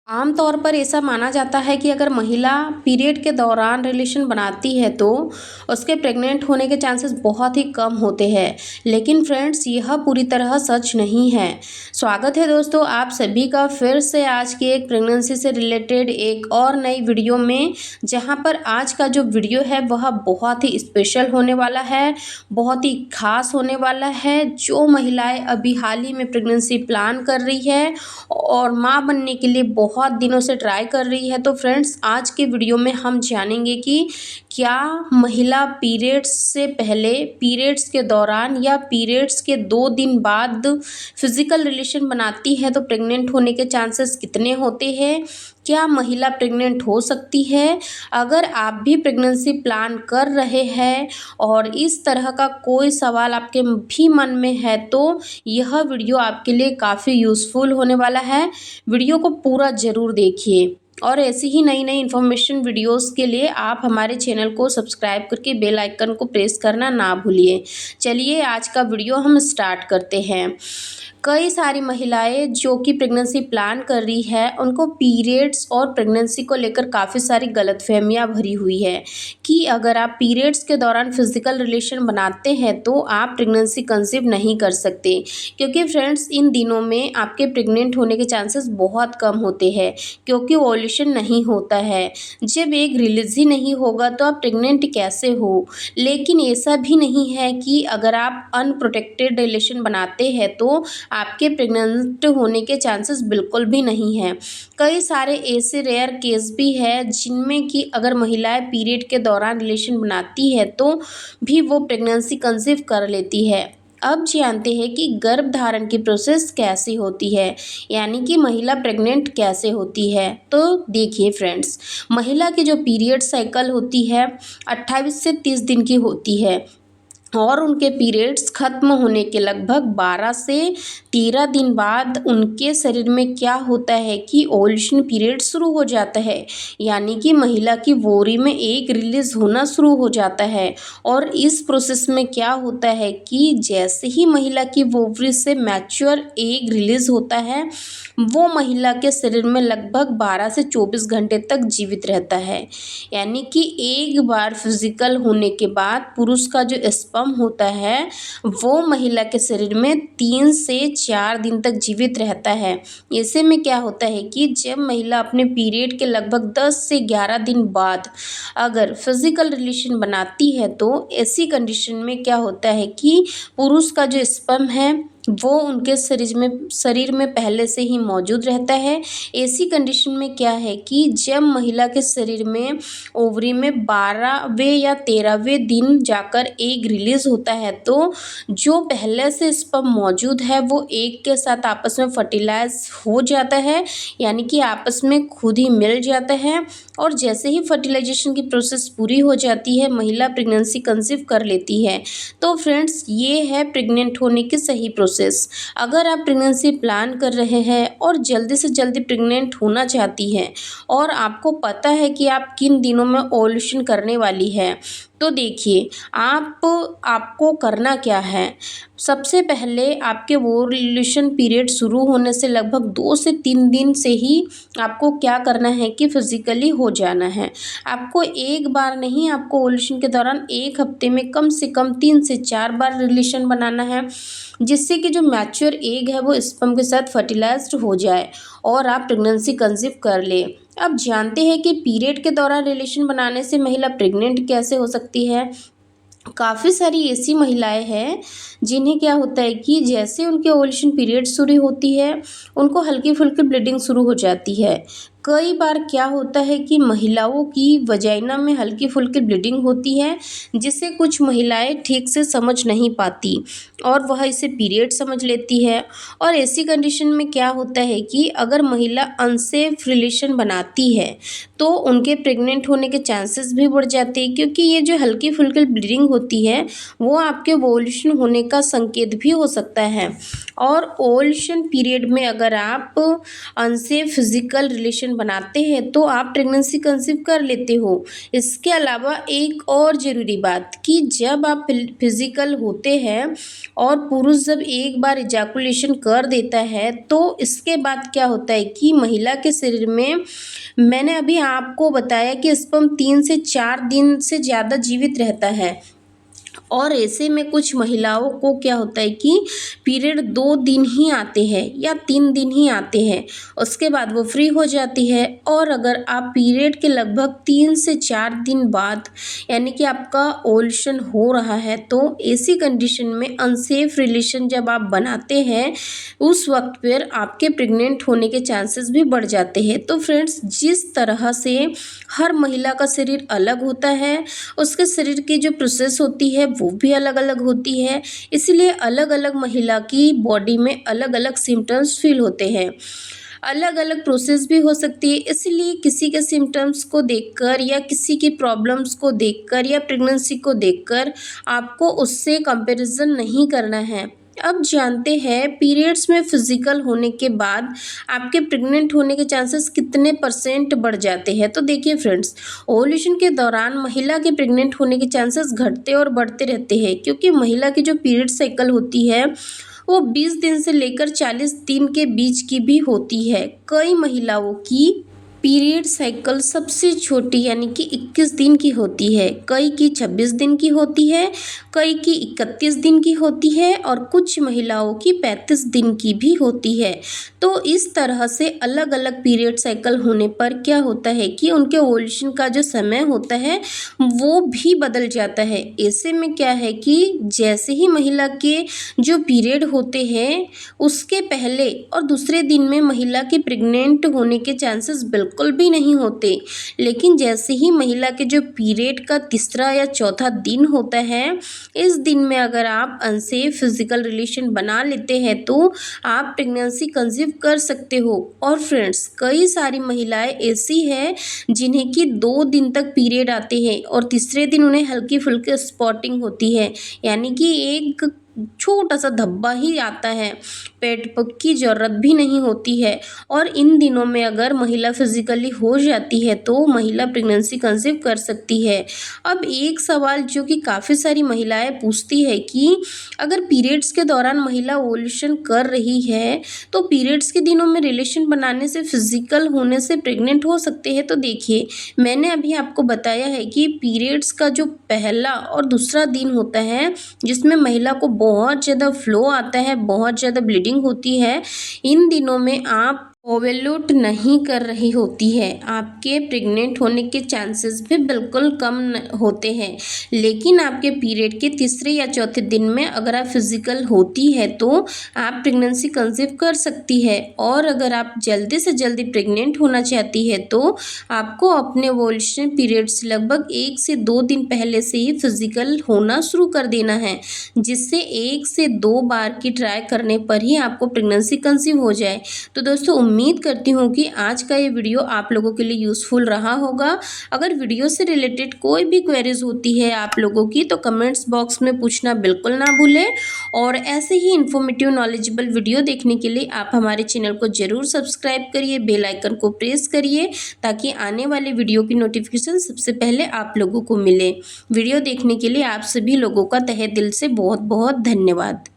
आम तौर पर ऐसा माना जाता है कि अगर महिला पीरियड के दौरान रिलेशन बनाती है तो उसके प्रेग्नेंट होने के चांसेस बहुत ही कम होते हैं। लेकिन फ्रेंड्स, यह पूरी तरह सच नहीं है। स्वागत है दोस्तों आप सभी का फिर से आज की एक प्रेगनेंसी से रिलेटेड एक और नई वीडियो में, जहां पर आज का जो वीडियो है वह बहुत ही स्पेशल होने वाला है, बहुत ही खास होने वाला है। जो महिलाएं अभी हाल ही में प्रेगनेंसी प्लान कर रही है और माँ बनने के लिए बहुत दिनों से ट्राई कर रही है, तो फ्रेंड्स आज के वीडियो में हम जानेंगे कि क्या महिला पीरियड्स से पहले, पीरियड्स के दौरान या पीरियड्स के 2 दिन बाद फिजिकल रिलेशन बनाती है तो प्रेग्नेंट होने के चांसेस कितने होते हैं। क्या महिला प्रेग्नेंट हो सकती है? अगर आप भी प्रेगनेंसी प्लान कर रहे हैं और इस तरह का कोई सवाल आपके भी मन में है तो यह वीडियो आपके लिए काफ़ी यूज़फुल होने वाला है। वीडियो को पूरा ज़रूर देखिए और ऐसी ही नई नई इन्फॉर्मेशन वीडियोस के लिए आप हमारे चैनल को सब्सक्राइब करके बेल आइकन को प्रेस करना ना भूलिए। चलिए आज का वीडियो हम स्टार्ट करते हैं। कई सारी महिलाएं जो कि प्रेगनेंसी प्लान कर रही है, उनको पीरियड्स और प्रेगनेंसी को लेकर काफ़ी सारी गलतफहमियां भरी हुई है कि अगर आप पीरियड्स के दौरान फिजिकल रिलेशन बनाते हैं तो आप प्रेगनेंसी कंसीव नहीं कर सकते, क्योंकि फ्रेंड्स इन दिनों में आपके प्रेग्नेंट होने के चांसेस बहुत कम होते हैं, क्योंकि ओव्यूलेशन नहीं होता है। जब एग रिलीज ही नहीं होगा तो आप प्रेग्नेंट कैसे हो। लेकिन ऐसा भी नहीं है कि अगर आप अनप्रोटेक्टेड रिलेशन बनाते हैं तो आपके प्रेग्नेंट होने के चांसेस बिल्कुल भी नहीं हैं। कई सारे ऐसे रेयर केस भी है जिनमें कि अगर महिलाएं पीरियड के दौरान रिलेशन बनाती है तो भी वो प्रेगनेंसी कंसीव कर लेती है। अब जानते हैं कि गर्भ धारण की प्रोसेस कैसी होती है, यानी कि महिला प्रेग्नेंट कैसे होती है। तो देखिए फ्रेंड्स, महिला की जो पीरियड साइकिल होती है 28 से 30 दिन की होती है और उनके पीरियड्स खत्म होने के लगभग 12 से 13 दिन बाद उनके शरीर में क्या होता है कि ओव्यूलेशन पीरियड शुरू हो जाता है, यानी कि महिला की वोरी में एग रिलीज होना शुरू हो जाता है। और इस प्रोसेस में क्या होता है कि जैसे ही महिला की वोवरी से मैच्योर एग रिलीज होता है, वो महिला के शरीर में लगभग 12 से 24 घंटे तक जीवित रहता है। यानी कि एक बार फिजिकल होने के बाद पुरुष का जो स्पर्म होता है वो महिला के शरीर में 3 से 4 दिन तक जीवित रहता है। ऐसे में क्या होता है कि जब महिला अपने पीरियड के लगभग 10 से 11 दिन बाद अगर फिजिकल रिलेशन बनाती है तो ऐसी कंडीशन में क्या होता है कि पुरुष का जो स्पर्म है वो उनके शरीर में पहले से ही मौजूद रहता है। ऐसी कंडीशन में क्या है कि जब महिला के शरीर में ओवरी में 12वें या 13वें दिन जाकर एग रिलीज होता है तो जो पहले से स्पर्म मौजूद है वो एग के साथ आपस में फर्टिलाइज हो जाता है, यानी कि आपस में खुद ही मिल जाता है। और जैसे ही फर्टिलाइजेशन की प्रोसेस पूरी हो जाती है, महिला प्रेगनेंसी कंसीव कर लेती है। तो फ्रेंड्स, ये है प्रेग्नेंट होने की सही प्रोसेस। अगर आप प्रेगनेंसी प्लान कर रहे हैं और जल्दी से जल्दी प्रेग्नेंट होना चाहती हैं और आपको पता है कि आप किन दिनों में ओव्यूलेशन करने वाली है, तो देखिए आपको करना क्या है। सबसे पहले आपके ओव्यूलेशन पीरियड शुरू होने से लगभग 2 से 3 दिन से ही आपको क्या करना है कि फिजिकली हो जाना है। आपको एक बार नहीं, आपको ओव्यूलेशन के दौरान एक हफ्ते में कम से कम 3 से 4 बार रिलेशन बनाना है, जिससे कि जो मैच्योर एग है वो स्पर्म के साथ फर्टिलाइज्ड हो जाए और आप प्रेगनेंसी कंसीव कर ले। अब जानते हैं कि पीरियड के दौरान रिलेशन बनाने से महिला प्रेग्नेंट कैसे हो सकती है। काफ़ी सारी ऐसी महिलाएं हैं जिन्हें क्या होता है कि जैसे उनके ओव्यूलेशन पीरियड शुरू होती है, उनको हल्की फुल्की ब्लीडिंग शुरू हो जाती है। कई बार क्या होता है कि महिलाओं की वजाइना में हल्की फुल्की ब्लीडिंग होती है, जिसे कुछ महिलाएं ठीक से समझ नहीं पाती और वह इसे पीरियड समझ लेती है। और ऐसी कंडीशन में क्या होता है कि अगर महिला अनसेफ रिलेशन बनाती है तो उनके प्रेग्नेंट होने के चांसेस भी बढ़ जाते हैं, क्योंकि ये जो हल्की फुल्की ब्लीडिंग होती है वो आपके ओव्यूलेशन होने का संकेत भी हो सकता है। और ओव्यूलेशन पीरियड में अगर आप अनसेफ फिजिकल रिलेशन रिलेशन बनाते हैं तो आप प्रेगनेंसी कंसीव कर लेते हो। इसके अलावा एक और ज़रूरी बात कि जब आप फिजिकल होते हैं और पुरुष जब एक बार इजैकुलेशन कर देता है तो इसके बाद क्या होता है कि महिला के शरीर में, मैंने अभी आपको बताया कि स्पर्म 3 से 4 दिन से ज़्यादा जीवित रहता है। और ऐसे में कुछ महिलाओं को क्या होता है कि पीरियड 2 दिन ही आते हैं या 3 दिन ही आते हैं, उसके बाद वो फ्री हो जाती है। और अगर आप पीरियड के लगभग 3 से 4 दिन बाद यानी कि आपका ओवुलेशन हो रहा है तो ऐसी कंडीशन में अनसेफ रिलेशन जब आप बनाते हैं उस वक्त पर आपके प्रेग्नेंट होने के चांसेस भी बढ़ जाते हैं। तो फ्रेंड्स, जिस तरह से हर महिला का शरीर अलग होता है, उसके शरीर की जो प्रोसेस होती है वो भी अलग अलग होती है, इसलिए अलग अलग महिला की बॉडी में अलग अलग सिम्टम्स फील होते हैं, अलग अलग प्रोसेस भी हो सकती है। इसलिए किसी के सिम्टम्स को देखकर या किसी की प्रॉब्लम्स को देखकर या प्रेगनेंसी को देखकर आपको उससे कंपैरिजन नहीं करना है। अब जानते हैं पीरियड्स में फिजिकल होने के बाद आपके प्रेग्नेंट होने के चांसेस कितने % बढ़ जाते हैं। तो देखिए फ्रेंड्स, ओवुलेशन के दौरान महिला के प्रेग्नेंट होने के चांसेस घटते और बढ़ते रहते हैं, क्योंकि महिला की जो पीरियड साइकिल होती है वो 20 दिन से लेकर 40 दिन के बीच की भी होती है। कई महिलाओं की पीरियड साइकिल सबसे छोटी यानी कि 21 दिन की होती है, कई की 26 दिन की होती है, कई की 31 दिन की होती है और कुछ महिलाओं की 35 दिन की भी होती है। तो इस तरह से अलग अलग पीरियड साइकिल होने पर क्या होता है कि उनके ओवुलेशन का जो समय होता है वो भी बदल जाता है। ऐसे में क्या है कि जैसे ही महिला के जो पीरियड होते हैं उसके पहले और दूसरे दिन में महिला के प्रेग्नेंट होने के चांसेस बिल्कुल भी नहीं होते, लेकिन जैसे ही महिला के जो पीरियड का तीसरा या चौथा दिन होता है, इस दिन में अगर आप अनसेफ फिजिकल रिलेशन बना लेते हैं तो आप प्रेगनेंसी कंसीव कर सकते हो। और फ्रेंड्स, कई सारी महिलाएं ऐसी हैं जिन्हें कि 2 दिन तक पीरियड आते हैं और तीसरे दिन उन्हें हल्की फुल्की स्पॉटिंग होती है, यानी कि एक छोटा सा धब्बा ही आता है, पेट की ज़रूरत भी नहीं होती है। और इन दिनों में अगर महिला फिजिकली हो जाती है तो महिला प्रेगनेंसी कंसीव कर सकती है। अब एक सवाल जो कि काफ़ी सारी महिलाएं पूछती है कि अगर पीरियड्स के दौरान महिला ओवुलेशन कर रही है तो पीरियड्स के दिनों में रिलेशन बनाने से फिजिकल होने से प्रेग्नेंट हो सकते हैं। तो देखिए, मैंने अभी आपको बताया है कि पीरियड्स का जो पहला और दूसरा दिन होता है जिसमें महिला को बहुत ज़्यादा फ्लो आता है, बहुत ज़्यादा ब्लीडिंग होती है, इन दिनों में आप ओवरलोड नहीं कर रही होती है, आपके प्रेग्नेंट होने के चांसेस भी बिल्कुल कम होते हैं। लेकिन आपके पीरियड के तीसरे या चौथे दिन में अगर आप फिजिकल होती है तो आप प्रेगनेंसी कंसीव कर सकती है। और अगर आप जल्दी से जल्दी प्रेग्नेंट होना चाहती है तो आपको अपने ओवुलेशन पीरियड से लगभग 1 से 2 दिन पहले से ही फिजिकल होना शुरू कर देना है, जिससे 1 से 2 बार की ट्राई करने पर ही आपको प्रेगनेंसी कंसीव हो जाए। तो दोस्तों, उम्मीद करती हूँ कि आज का ये वीडियो आप लोगों के लिए यूज़फुल रहा होगा। अगर वीडियो से रिलेटेड कोई भी क्वेरीज होती है आप लोगों की तो कमेंट्स बॉक्स में पूछना बिल्कुल ना भूलें। और ऐसे ही इन्फॉर्मेटिव नॉलेजेबल वीडियो देखने के लिए आप हमारे चैनल को ज़रूर सब्सक्राइब करिए, बेल आइकन को प्रेस करिए ताकि आने वाले वीडियो की नोटिफिकेशन सबसे पहले आप लोगों को मिले। वीडियो देखने के लिए आप सभी लोगों का तहे दिल से बहुत बहुत धन्यवाद।